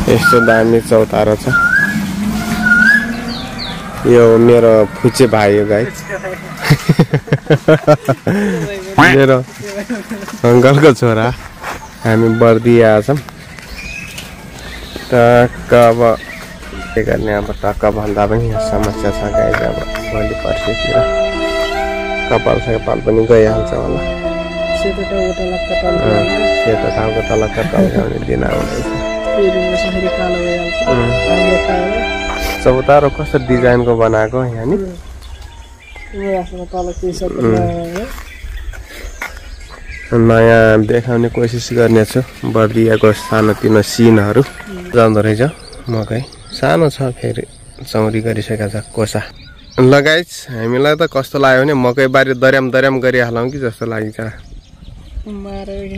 यस्तो दामी चौतारो छ यो मेरो फुचे भाइ हो गाइस मेरो अंकलको छोरा हामी बर्दिया छौं टक्क अब के गर्ने अब टक्क भन्दा पनि समस्या छ गाइस अब भोलि पर्सितिर कपाल पनि गइहाल्छ होला सेतो टाउको तलक्क टल्काउने दिन आउँदैछ चौतारो कस्तो डिजाइनको बनाएको यहाँ नि नयाँ देखाउने कोसिस गर्नेछु बर्दियाको सानोतिनो सिनहरू जाँदो रहेछ मकै सानो छ फेरि चौरी गरिसकेको छ कोसा लगाइस हामीलाई त कस्तो लाग्यो भने मकै बारी दर्याम गरिहालौँ कि जस्तो लागिन्छ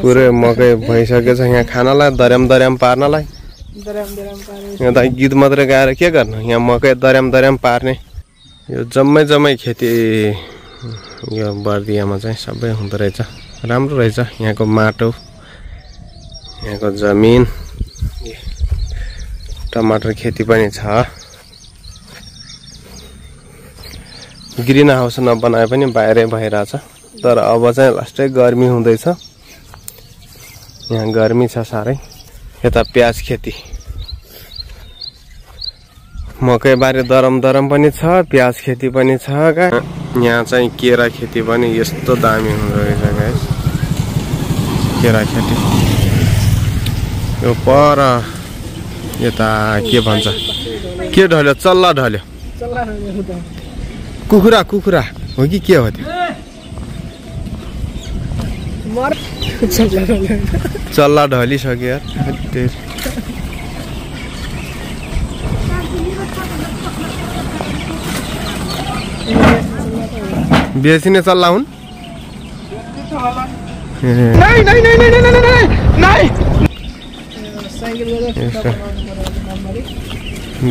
पुरै मकै भइसकेछ यहाँ खानलाई दर्याम पार्नलाई यहाँ त गीत मात्रै गाएर के गर्नु यहाँ मकै दर्याम पार्ने यो जम्मै खेती यो बर्दियामा चाहिँ सबै हुँदो रहेछ राम्रो रहेछ यहाँको माटो यहाँको जमिन टमाटर खेती पनि छ ग्रीन हाउस नबनाए पनि बाहिरै भइरहेछ तर अब चाहिँ लास्टै गर्मी हुँदैछ यहाँ गर्मी छ साह्रै यता प्याज खेती मकै बारी दरम पनि छ प्याज खेती पनि छ यहाँ चाहिँ केरा खेती पनि यस्तो दामी हुँदो रहेछ गाइस केरा खेती यो पर यता के भन्छ के ढल्यो चल्ला ढल्यो कुखुरा हो कि के हो त्यो चल्ला ढलिसक्यो यार बेचिने चल्ला हुन्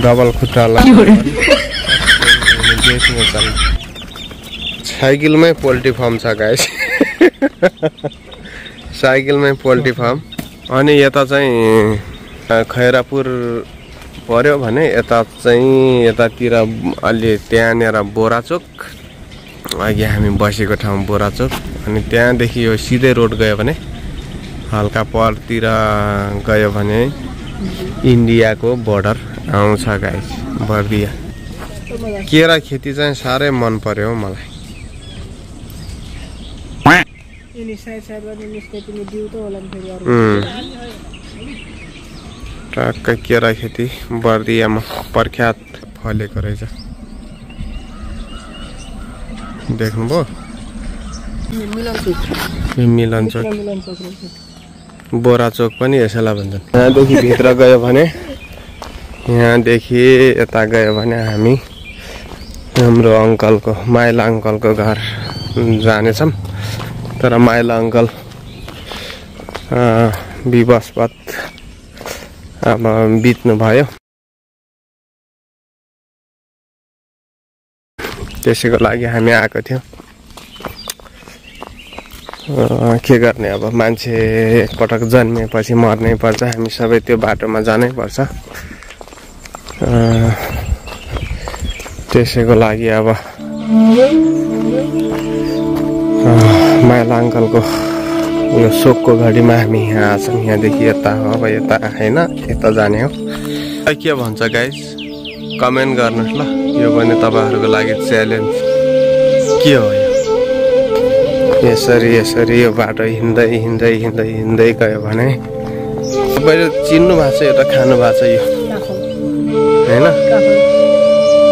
डबल खुट्टाला साइकलमै पोल्ट्री फार्म छ गाइस साइकलमै पोल्ट्री फार्म अनि यता चाहिँ खैरापुर पर्यो भने यता चाहिँ यतातिर अलि त्यहाँनिर बोराचोक अघि हामी बसेको ठाउँ बोराचोक अनि त्यहाँदेखि यो सिधै रोड गयो भने हल्का परतिर गयो भने इन्डियाको बोर्डर आउँछ गाइस बर्दिया केरा खेती चाहिँ साह्रै मन पर्यो मलाई टक्कै केरा खेती बर्दियामा प्रख्यात फलेको रहेछ देख्नुभयो मिलन चोक बोराचोक पनि यसैलाई भन्छन् यहाँदेखि भित्र गयो भने यहाँदेखि यता गयो भने हामी हाम्रो अंकलको माइला अंकलको घर जानेछौँ तर माइला अंकल विवशवत अब बित्नु भयो त्यसैको लागि हामी आएको थियौँ के गर्ने अब मान्छे एकपटक जन्मेपछि मर्नै पर्छ हामी सबै त्यो बाटोमा जानै पर्छ त्यसैको लागि अब माइला अंकलको यो शोकको घडीमा हामी यहाँ आछौँ यहाँदेखि यता हो अब यता हैन यता जाने हो के भन्छ गाइस कमेन्ट गर्नुहोस् ल यो पनि तपाईहरुको लागि च्यालेन्ज के हो यसरी यो बाटो हिँड्दै गयो भने तपाईले चिन्नु भएको छ एउटा खानु भएको छ यो हैन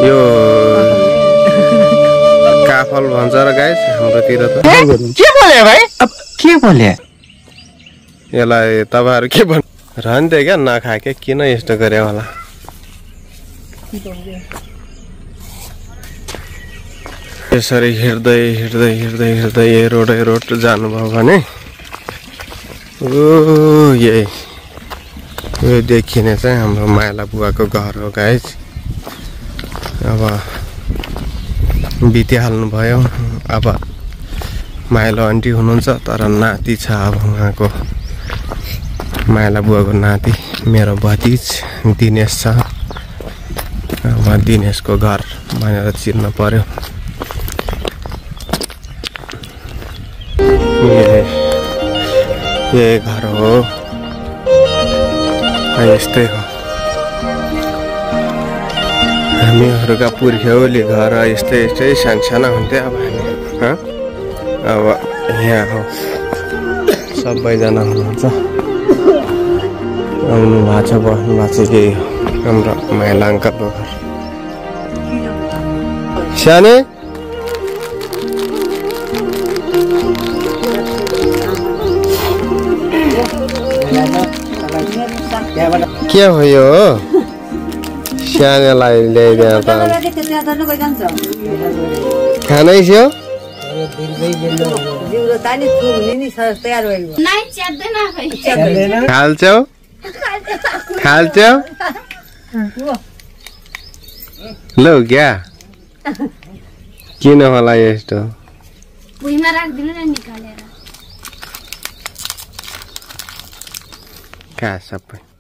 यो काफल भन्छ र गाइस हाम्रोतिर त के बोले भाइ अब के बोले यसलाई तपाईहरु के भन् रहन्थे क्या नखाके किन यस्तो गरे होला यसरी हिँड्दै रोड जानुभयो भने ओ यो देखिने चाहिँ हाम्रो माइला बुवाको घर हो गाइस अब बितिहाल्नु भयो अब माइलो आन्टी हुनुहुन्छ तर नाति छ अब उहाँको माइला बुवाको नाति मेरो भतिज दिनेश छ अब दिनेशको घर भनेर चिर्न पर्यो यही घर हो यस्तै हो हामीहरूका पुर्ख्यौली घर यस्तै यस्तै सानसाना हुन्थ्यो अब अब यहाँ हो सबैजना हुनुहुन्छ आउनु भएको छ बस्नु भएको छ यही हो हाम्रो माइला अङ्कलको घर सानो के हो यो सानोलाई ल्याइदिएर त खानै छ खाल्छौ खाल्छौ लौ क्या किन होला यस्तो भुइँमा राख्दिनु न निकालेर खा सबै